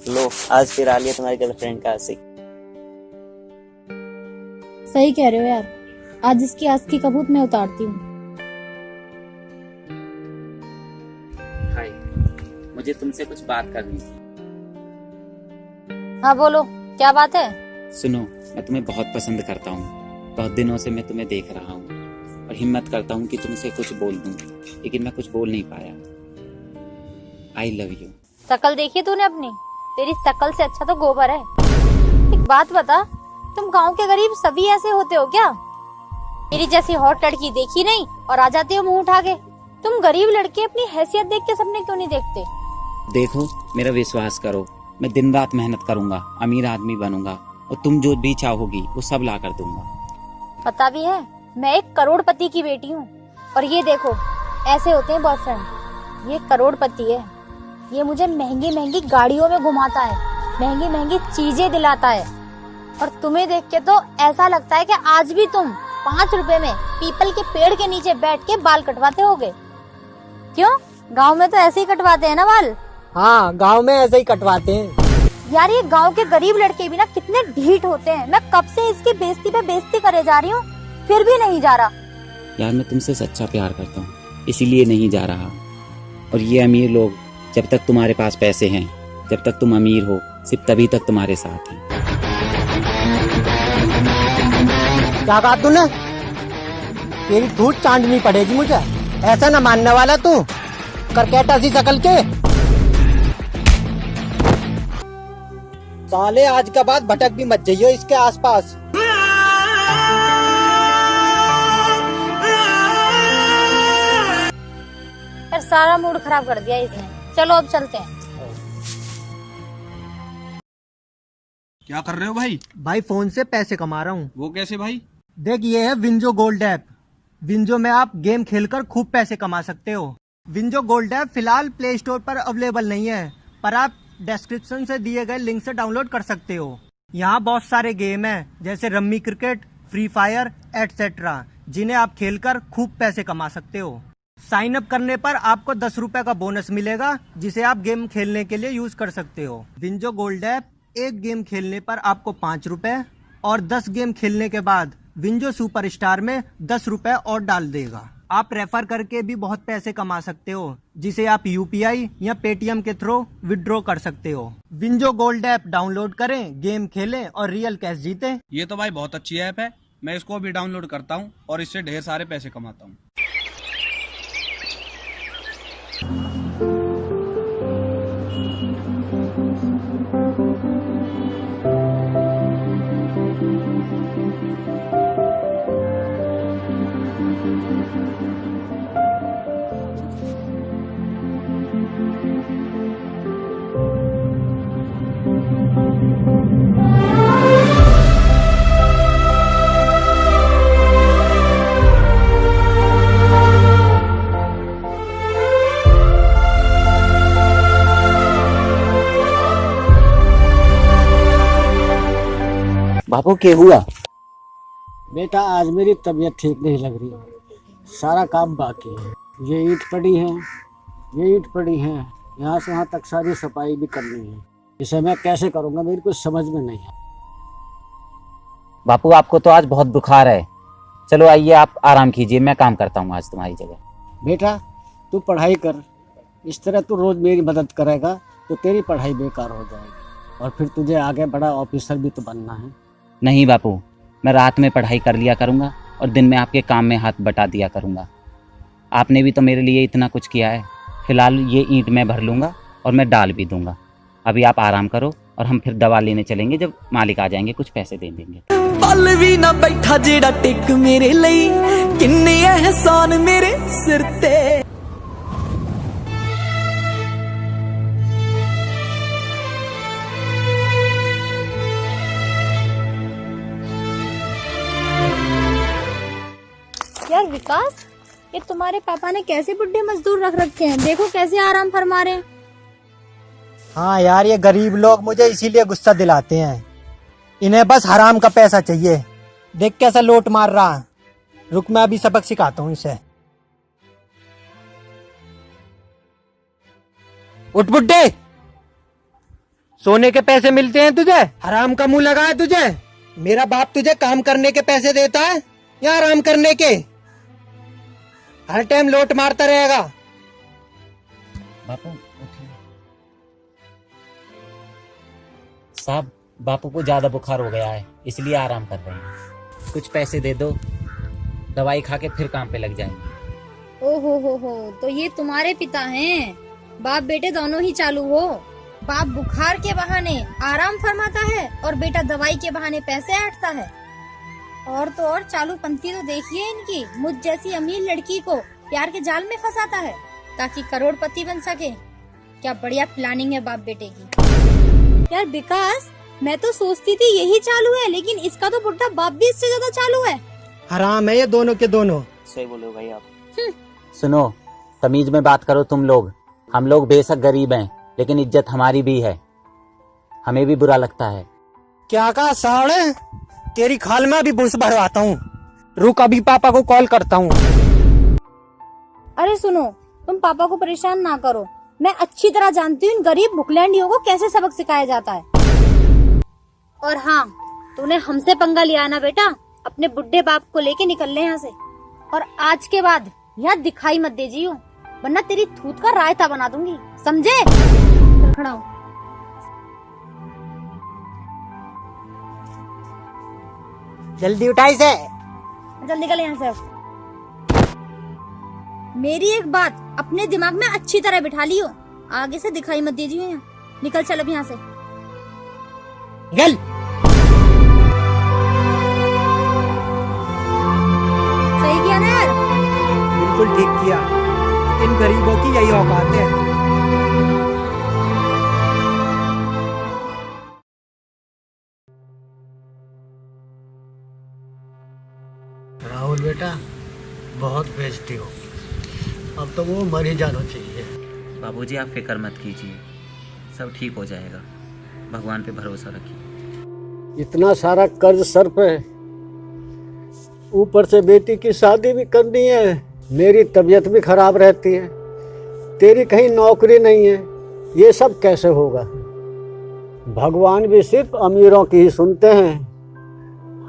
लो आज फिर आ लिया तुम्हारी गर्लफ्रेंड का आशिक। सही कह रहे हो यार, आज इसकी आस की कबूत मैं उतारती हूँ। हाय, मुझे तुमसे कुछ बात करनी थी। हाँ बोलो, क्या बात है? सुनो, मैं तुम्हें बहुत पसंद करता हूँ। बहुत दिनों से मैं तुम्हें देख रहा हूँ और हिम्मत करता हूँ कि तुमसे कुछ बोल दूँ, लेकिन मैं कुछ बोल नहीं पाया। I love you. शकल देखी तूने अपनी? तेरी शकल से अच्छा तो गोबर है। एक बात बता, तुम गांव के गरीब सभी ऐसे होते हो क्या? मेरी जैसी हॉट लड़की देखी नहीं और आ जाते हो मुंह उठा के। तुम गरीब लड़के अपनी हैसियत देख के सपने क्यों नहीं देखते? देखो, मेरा विश्वास करो, मैं दिन रात मेहनत करूंगा, अमीर आदमी बनूंगा और तुम जो भी चाहोगी वो सब ला कर दूंगा। पता भी है, मैं एक करोड़पति की बेटी हूँ। और ये देखो, ऐसे होते हैं बॉयफ्रेंड। ये करोड़पति है, ये मुझे महंगी महंगी गाड़ियों में घुमाता है, महंगी महंगी चीजें दिलाता है। और तुम्हें देख के तो ऐसा लगता है कि आज भी तुम 5 रुपए में पीपल के पेड़ के नीचे बैठ के बाल कटवाते होगे। क्यों, गांव में तो ऐसे ही कटवाते हैं ना बाल? हाँ, गांव में ऐसे ही कटवाते हैं। यार ये गांव के गरीब लड़के भी ना कितने ढीठ होते हैं। मैं कब से इसकी बेइज्जती पे बेइज्जती करे जा रही हूँ, फिर भी नहीं जा रहा। यार मैं तुमसे सच्चा प्यार करता हूँ, इसीलिए नहीं जा रहा। और ये अमीर लोग, जब तक तुम्हारे पास पैसे हैं, जब तक तुम अमीर हो, सिर्फ तभी तक तुम्हारे साथ हैं। क्या कहा तूने? तेरी धूल चांदनी पड़ेगी मुझे। ऐसा न मानने वाला तू, करकेटा सी शकल के। साले आज के बाद भटक भी मत जाइयो इसके आसपास। यार सारा मूड खराब कर दिया इसने। चलो अब चलते हैं। क्या कर रहे हो भाई? भाई फोन से पैसे कमा रहा हूँ। वो कैसे भाई? देख, ये है विंजो गोल्ड ऐप। विंजो में आप गेम खेलकर खूब पैसे कमा सकते हो। विंजो गोल्ड ऐप फिलहाल प्ले स्टोर पर अवेलेबल नहीं है, पर आप डिस्क्रिप्शन से दिए गए लिंक से डाउनलोड कर सकते हो। यहाँ बहुत सारे गेम हैं, जैसे rummy cricket, free fire etcetera, जिन्हें आप खेलकर खूब पैसे कमा सकते हो। साइन अप करने पर आपको 10 रुपए का बोनस मिलेगा, जिसे आप गेम खेलने के लिए यूज कर सकते हो। विंजो गोल्ड ऐप एक गेम खेलने पर आपको 5 रुपए और 10 गेम खेलने के बाद विंजो सुपरस्टार में 10 रुपए और डाल देगा। आप रेफर करके भी बहुत पैसे कमा सकते हो, जिसे आप यूपीआई या पेटीएम के थ्रू विड्रॉ कर सकते हो। विंजो गोल्ड ऐप डाउनलोड करें, गेम खेलें और रियल कैश जीतें। ये तो भाई बहुत अच्छी ऐप है, मैं इसको भी डाउनलोड करता हूँ और इससे ढेर सारे पैसे कमाता हूँ। बापू क्या हुआ? बेटा, आज मेरी तबीयत ठीक नहीं लग रही। सारा काम बाकी है। ये ईंट पड़ी है, ये ईंट पड़ी है, यहाँ से वहाँ तक सारी सफाई भी करनी है। इसे मैं कैसे करूँगा, मेरी कुछ समझ में नहीं है। बापू आपको तो आज बहुत बुखार है। चलो आइए, आप आराम कीजिए, मैं काम करता हूँ आज तुम्हारी जगह। बेटा, तू पढ़ाई कर। इस तरह तू रोज मेरी मदद करेगा तो तेरी पढ़ाई बेकार हो जाएगी, और फिर तुझे आगे बड़ा ऑफिसर भी तो बनना है। नहीं बापू, मैं रात में पढ़ाई कर लिया करूँगा और दिन में आपके काम में हाथ बटा दिया करूँगा। आपने भी तो मेरे लिए इतना कुछ किया है। फिलहाल ये ईंट मैं भर लूँगा और मैं डाल भी दूँगा। अभी आप आराम करो और हम फिर दवा लेने चलेंगे। जब मालिक आ जाएंगे कुछ पैसे दे देंगे। पल भी ना बैठा जेड़ा टिक मेरे ਲਈ किन्ने एहसान मेरे सिर ते। यार विकास, ये तुम्हारे पापा ने कैसे बुढ़े मजदूर रख रखे हैं? देखो कैसे आराम फरमा रहे हैं। हाँ यार, ये गरीब लोग मुझे इसीलिए गुस्सा दिलाते हैं। इन्हें बस हराम का पैसा चाहिए। देख कैसा लोट मार रहा है। रुक, मैं अभी सबक सिखाता हूँ इसे। उठ बुड्ढे, सोने के पैसे मिलते हैं तुझे? हराम का मुंह लगा है तुझे? मेरा बाप तुझे काम करने के पैसे देता है या आराम करने के? हर टाइम लोट मारता रहेगा। बापू उठिए। साहब, बापू को ज्यादा बुखार हो गया है, इसलिए आराम कर रहे हैं। कुछ पैसे दे दो, दवाई खा के फिर काम पे लग जाएंगे। हो, तो ये तुम्हारे पिता हैं? बाप बेटे दोनों ही चालू हो। बाप बुखार के बहाने आराम फरमाता है और बेटा दवाई के बहाने पैसे ऐंठता है। और तो और चालू पंथी तो देखिए इनकी। मुझ जैसी अमीर लड़की को प्यार के जाल में फंसाता है ताकि करोड़पति बन सके। क्या बढ़िया प्लानिंग है बाप बेटे की। यार विकास, मैं तो सोचती थी यही चालू है, लेकिन इसका तो बुढ़ा बाप भी इससे ज्यादा चालू है। हराम है ये दोनों के दोनों। सही बोलो भाई आप। सुनो, तमीज में बात करो तुम लोग। हम लोग बेशक गरीब हैं, लेकिन इज्जत हमारी भी है, हमें भी बुरा लगता है। क्या कहा सावड़े? तेरी खाल में अभी बुर्स भरवाता हूँ। रुक, अभी पापा को कॉल करता हूँ। अरे सुनो, तुम पापा को परेशान ना करो। मैं अच्छी तरह जानती हूँ इन गरीब भुखलैंडियों को कैसे सबक सिखाया जाता है। और हाँ, तूने हमसे पंगा लिया ना बेटा, अपने बुढ़े बाप को लेके निकल ले यहाँ से। और आज के बाद यहाँ दिखाई मत दीजिए, वरना तेरी थूत का रायता बना दूंगी, समझे? चल खड़ा हो। जल्दी उठाई से। चल निकल यहाँ से। मेरी एक बात अपने दिमाग में अच्छी तरह बिठा लियो, आगे से दिखाई मत दीजिए यहाँ। निकल चल अब यहाँ से। निकल। सही किया ना यार? बिल्कुल ठीक किया। इन गरीबों की यही औकात है। राहुल बेटा, बहुत बेइज्जती हो, अब तो वो मर ही जाना चाहिए। बाबूजी आप फिक्र मत कीजिए, सब ठीक हो जाएगा, भगवान पे भरोसा रखिए। इतना सारा कर्ज सर पे, ऊपर से बेटी की शादी भी करनी है, मेरी तबीयत भी खराब रहती है, तेरी कहीं नौकरी नहीं है, ये सब कैसे होगा? भगवान भी सिर्फ अमीरों की ही सुनते हैं,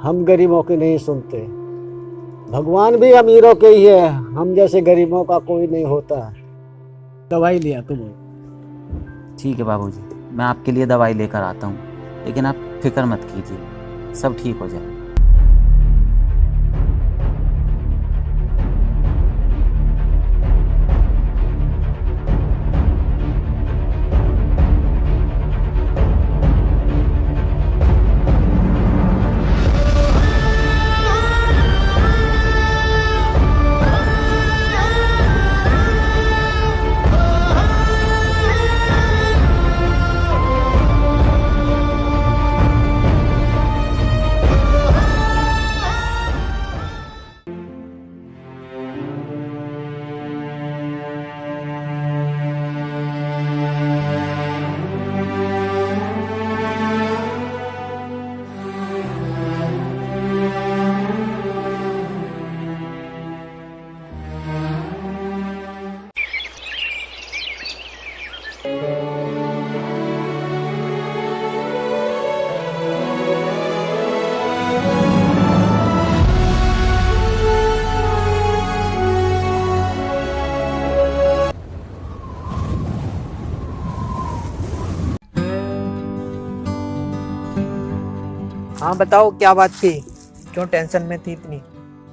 हम गरीबों की नहीं सुनते। भगवान भी अमीरों के ही है, हम जैसे गरीबों का कोई नहीं होता। दवाई लिया तुम्हें? ठीक है बाबूजी, मैं आपके लिए दवाई लेकर आता हूँ, लेकिन आप फिक्र मत कीजिए, सब ठीक हो जाएगा। हाँ बताओ, क्या बात थी? क्यों टेंशन में थी इतनी?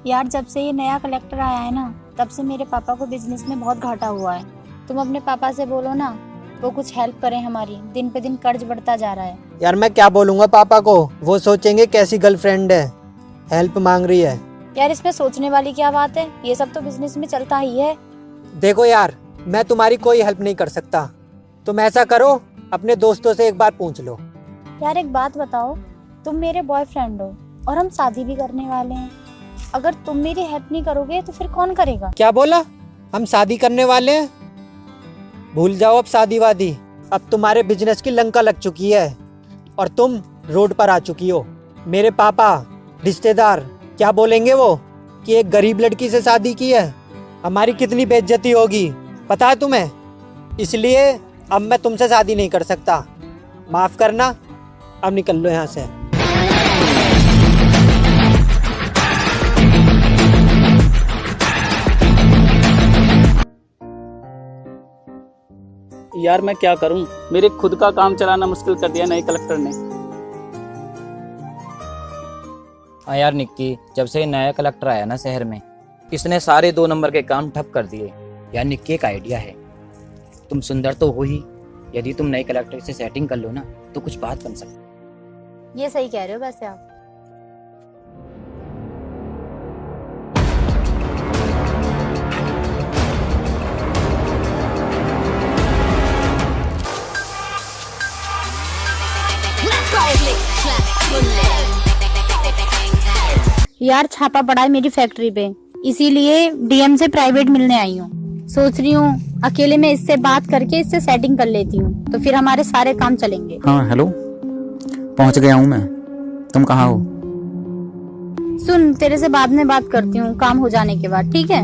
यार जब से ये नया कलेक्टर आया है ना, तब से मेरे पापा को बिजनेस में बहुत घाटा हुआ है। तुम अपने पापा से बोलो ना, वो कुछ हेल्प करें हमारी, दिन पे दिन कर्ज बढ़ता जा रहा है। यार मैं क्या बोलूँगा पापा को, वो सोचेंगे कैसी गर्लफ्रेंड है, हेल्प मांग रही है। यार इसमें सोचने वाली क्या बात है, ये सब तो बिजनेस में चलता ही है। देखो यार, मैं तुम्हारी कोई हेल्प नहीं कर सकता, तुम ऐसा करो अपने दोस्तों से एक बार पूछ लो। यार एक बात बताओ, तुम मेरे बॉयफ्रेंड हो और हम शादी भी करने वाले हैं। अगर तुम मेरी हेल्प नहीं करोगे तो फिर कौन करेगा? क्या बोला? हम शादी करने वाले हैं? भूल जाओ अब शादी वादी, अब तुम्हारे बिजनेस की लंका लग चुकी है और तुम रोड पर आ चुकी हो। मेरे पापा, रिश्तेदार क्या बोलेंगे वो कि एक गरीब लड़की से शादी की है? हमारी कितनी बेइज्जती होगी पता है तुम्हें? इसलिए अब मैं तुमसे शादी नहीं कर सकता। माफ करना, अब निकल लो यहाँ से। यार मैं क्या करूं, मेरे खुद का काम चलाना मुश्किल कर दिया नए कलेक्टर ने। हाँ यार निक्की, जब से नया कलेक्टर आया ना शहर में, इसने सारे 2 नंबर के काम ठप कर दिए। यार निक्की, एक आइडिया है, तुम सुंदर तो हो ही, यदि तुम नए कलेक्टर से सेटिंग कर लो ना तो कुछ बात बन सकती। ये सही कह रहे हो वैसे आप। यार छापा पड़ा है मेरी फैक्ट्री पे, इसीलिए डीएम से प्राइवेट मिलने आई हूँ। सोच रही हूँ अकेले में इससे बात करके इससे सेटिंग कर लेती हूँ, तो फिर हमारे सारे काम चलेंगे। हाँ हेलो, पहुंच गया हूँ मैं। तुम कहाँ हो? सुन, तेरे से बाद में बात करती हूँ, काम हो जाने के बाद, ठीक है?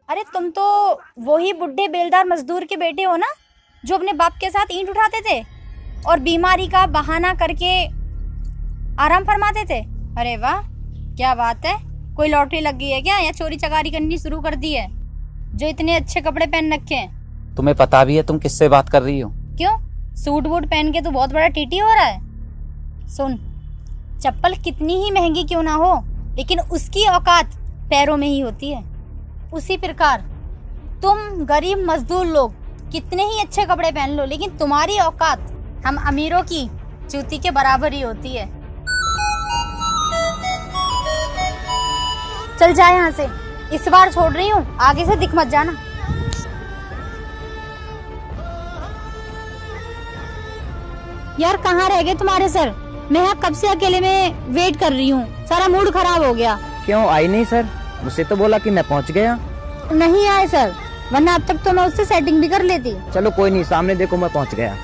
अरे तुम तो वही बुढ़े बेलदार मजदूर के बेटे हो ना, जो अपने बाप के साथ ईंट उठाते थे और बीमारी का बहाना करके आराम फरमाते थे। अरे वाह, क्या बात है, कोई लॉटरी लग गई है क्या, या चोरी चकारी करनी शुरू कर दी है, जो इतने अच्छे कपड़े पहन रखे हैं? तुम्हें पता भी है तुम किससे बात कर रही हो? क्यों, सूट वूट पहन के तो बहुत बड़ा टीटी हो रहा है। सुन, चप्पल कितनी ही महंगी क्यों ना हो, लेकिन उसकी औकात पैरों में ही होती है। उसी प्रकार तुम गरीब मजदूर लोग कितने ही अच्छे कपड़े पहन लो, लेकिन तुम्हारी औकात हम अमीरों की जूती के बराबर ही होती है। चल जा यहाँ से, इस बार छोड़ रही हूँ, आगे से दिख मत जाना। यार कहाँ रह गए तुम्हारे सर? मैं यहाँ कब से अकेले में वेट कर रही हूँ, सारा मूड खराब हो गया। क्यों आई नहीं सर? मुझसे तो बोला कि मैं पहुंच गया। नहीं आए सर, वरना अब तक तो मैं उससे सेटिंग भी कर लेती। चलो कोई नहीं, सामने देखो मैं पहुंच गया।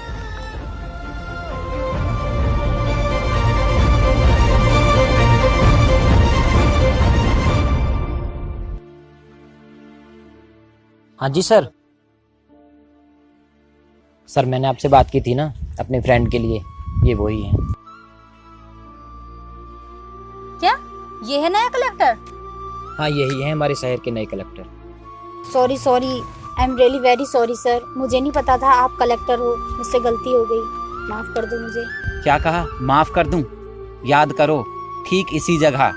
हाँ जी सर। सर मैंने आपसे बात की थी ना अपने फ्रेंड के लिए, ये वही है। क्या ये है नया कलेक्टर? हाँ यही है हमारे शहर के नए collector. Sorry sorry, I am really very sorry sir, मुझे नहीं पता था आप कलेक्टर हो, मुझसे गलती हो गई, माफ कर दो मुझे। क्या कहा? माफ कर दूं? याद करो, ठीक इसी जगह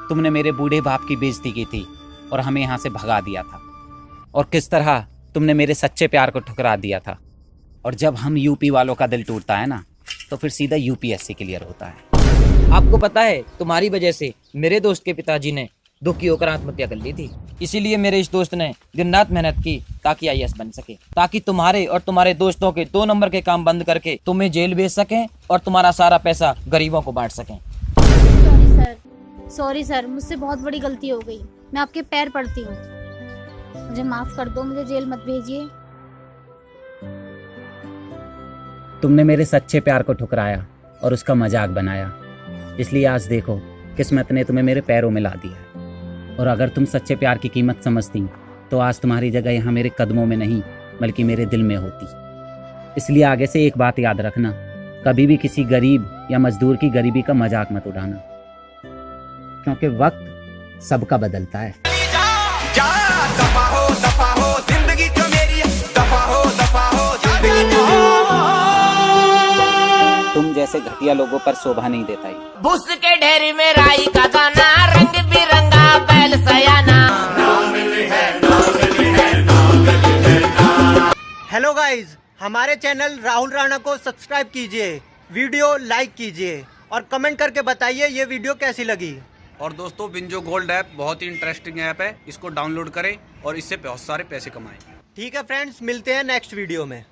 तुमने मेरे बूढ़े बाप की बेइज्जती की थी और हमें यहाँ से भगा दिया था, और किस तरह तुमने मेरे सच्चे प्यार को ठुकरा दिया था। और जब हम यूपी वालों का दिल टूटता है ना, तो फिर सीधा यूपीएससी क्लियर होता है। आपको पता है तुम्हारी वजह से मेरे दोस्त के पिताजी ने दुखी होकर आत्महत्या कर ली थी, इसीलिए मेरे इस दोस्त ने दिन रात मेहनत की ताकि आईएएस बन सके, ताकि तुम्हारे और तुम्हारे दोस्तों के 2 नंबर के काम बंद करके तुम्हें जेल भेज सकें और तुम्हारा सारा पैसा गरीबों को बांट सकें। सॉरी सर, मुझसे बहुत बड़ी गलती हो गई, मैं आपके पैर पड़ती हूँ, मुझे माफ कर दो, मुझे जेल मत भेजिए। तुमने मेरे सच्चे प्यार को ठुकराया और उसका मजाक बनाया, इसलिए आज देखो किस्मत ने तुम्हें मेरे पैरों में ला दिया। और अगर तुम सच्चे प्यार की कीमत समझती तो आज तुम्हारी जगह यहाँ मेरे कदमों में नहीं बल्कि मेरे दिल में होती। इसलिए आगे से एक बात याद रखना, कभी भी किसी गरीब या मजदूर की गरीबी का मजाक मत उड़ाना, क्योंकि वक्त सबका बदलता है। तुम जैसे घटिया लोगों पर शोभा नहीं देता ही। बुस के ढेरी में राई का दाना, रंग बिरंगा बैल सयाना। हेलो गाइज, हमारे चैनल राहुल राणा को सब्सक्राइब कीजिए, वीडियो लाइक कीजिए और कमेंट करके बताइए ये वीडियो कैसी लगी। और दोस्तों, विंजो गोल्ड ऐप बहुत ही इंटरेस्टिंग ऐप है, इसको डाउनलोड करें और इससे बहुत सारे पैसे कमाएं। ठीक है फ्रेंड्स, मिलते हैं नेक्स्ट वीडियो में।